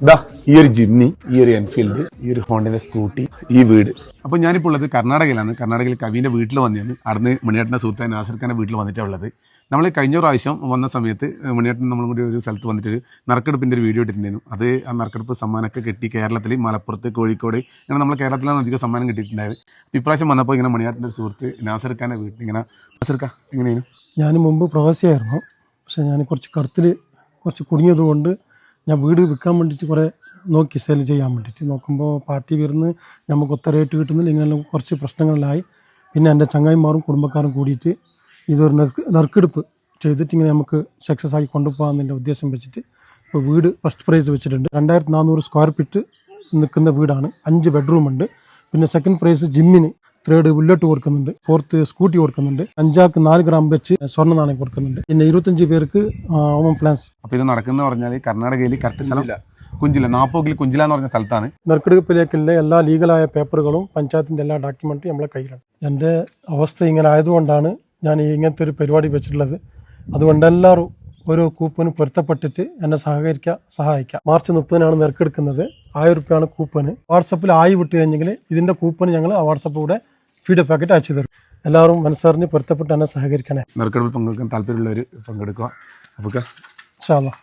ഇതാ ഈ ഒരു ജിംനി, ഈ ഒരു എൻഫീൽഡ്, ഈ ഒരു ഹോണ്ടയുടെ സ്കൂട്ടി, ഈ വീട്. അപ്പോൾ ഞാനിപ്പോൾ ഉള്ളത് കർണാടകയിലാണ്. കർണാടകയിൽ കവിൻ്റെ വീട്ടിൽ വന്നതാണ്. അവിടുന്ന് മണിയേട്ടൻ്റെ സുഹൃത്തായ നാസിർ ഖാൻ്റെ വീട്ടിൽ വന്നിട്ടാണ് ഉള്ളത്. നമ്മൾ കഴിഞ്ഞ പ്രാവശ്യം വന്ന സമയത്ത് മണിയേട്ടൻ നമ്മളും കൂടി ഒരു സ്ഥലത്ത് വന്നിട്ടൊരു നറുക്കെടുപ്പിൻ്റെ ഒരു വീഡിയോ ഇട്ടിട്ടുണ്ടായിരുന്നു. അത് ആ നറുക്കെടുപ്പ് സമ്മാനമൊക്കെ കിട്ടി. കേരളത്തിൽ മലപ്പുറത്ത്, കോഴിക്കോട്, ഇങ്ങനെ നമ്മൾ കേരളത്തിലാണ് അധികം സമ്മാനം കിട്ടിയിട്ടുണ്ടായത്. ഇപ്രാവശ്യം വന്നപ്പോൾ ഇങ്ങനെ മണിയേട്ടൻ്റെ ഒരു സുഹൃത്ത് നാസിർ ഖാൻ്റെ വീട്ടിൽ ഇങ്ങനെ. നാസിർ ഖാൻ എങ്ങനെയാണ്? ഞാൻ മുമ്പ് പ്രവാസിയായിരുന്നു. പക്ഷേ ഞാൻ കുറച്ച് കടത്തിൽ കുടുങ്ങിയത് കൊണ്ട് ഞാൻ വീട് വിൽക്കാൻ വേണ്ടിയിട്ട് കുറേ നോക്കി, സെൽ ചെയ്യാൻ വേണ്ടിയിട്ട് നോക്കുമ്പോൾ പാർട്ടി വരുന്ന് നമുക്ക് ഒത്ത റേറ്റ് കിട്ടുന്നില്ല. ഇങ്ങനെയുള്ള കുറച്ച് പ്രശ്നങ്ങളിലായി. പിന്നെ എൻ്റെ ചങ്ങായിമാരും കുടുംബക്കാരും കൂടിയിട്ട് ഇതൊരു നറുക്കെടുപ്പ് ചെയ്തിട്ട് ഇങ്ങനെ നമുക്ക് സക്സസ് ആക്കി കൊണ്ടുപോകാമെന്നതിൻ്റെ ഉദ്ദേശം വെച്ചിട്ട് ഇപ്പോൾ വീട് ഫസ്റ്റ് പ്രൈസ് വെച്ചിട്ടുണ്ട്. 2400 സ്ക്വയർ ഫീറ്റ് നിൽക്കുന്ന വീടാണ്. 5 ബെഡ്റൂമുണ്ട്. പിന്നെ സെക്കൻഡ് പ്രൈസ് ജിമ്മിന്, 3rd ബുള്ളറ്റ് കൊടുക്കുന്നുണ്ട്, 4th സ്കൂട്ടി കൊടുക്കുന്നുണ്ട്, 5 4 ഗ്രാം വെച്ച് സ്വർണ്ണ നാണയം കൊടുക്കുന്നുണ്ട്. പിന്നെ 25 പേർക്ക് ഓമം ഫ്ലാൻസ്. അപ്പോൾ ഇത് നടക്കുന്ന പറഞ്ഞാൽ കർണാടകയിൽ കറക്റ്റ് സ്ഥലം കുഞ്ചില, നാപ്പോക്കിൽ കുഞ്ചില എന്ന് പറഞ്ഞ സ്ഥലത്താണ്. നറുക്കെടുപ്പിലേക്കുള്ള എല്ലാ ലീഗലായ പേപ്പറുകളും പഞ്ചായത്തിൻ്റെ എല്ലാ ഡോക്യുമെൻറ്റും നമ്മളെ കയ്യിലാണ്. എൻ്റെ അവസ്ഥ ഇങ്ങനെ ആയതുകൊണ്ടാണ് ഞാൻ ഇങ്ങനത്തെ ഒരു പരിപാടി വെച്ചിട്ടുള്ളത്. അതുകൊണ്ട് എല്ലാവരും ഓരോ കൂപ്പന് പൊരുത്തപ്പെട്ടിട്ട് എന്നെ സഹായിക്കാം. മാർച്ച് 30-നാണ് നറുക്കെടുക്കുന്നത്. 1000 രൂപയാണ് കൂപ്പന്. വാട്സപ്പിൽ വിട്ട് കഴിഞ്ഞെങ്കിൽ ഇതിൻ്റെ കൂപ്പന് ഞങ്ങൾ ആ വാട്സപ്പിലൂടെ ഫീഡ് പാക്കറ്റ് അയച്ചു തരും. എല്ലാവരും മനസ്സറിഞ്ഞ് പൊരുത്തപ്പെട്ട് എന്നെ സഹകരിക്കണേ. നറുക്കെടുപ്പിൽ പങ്കെടുക്കാൻ താല്പര്യമുള്ളവർ പങ്കെടുക്കുക. അപ്പോൾ ഇൻഷാ അല്ലാഹ്.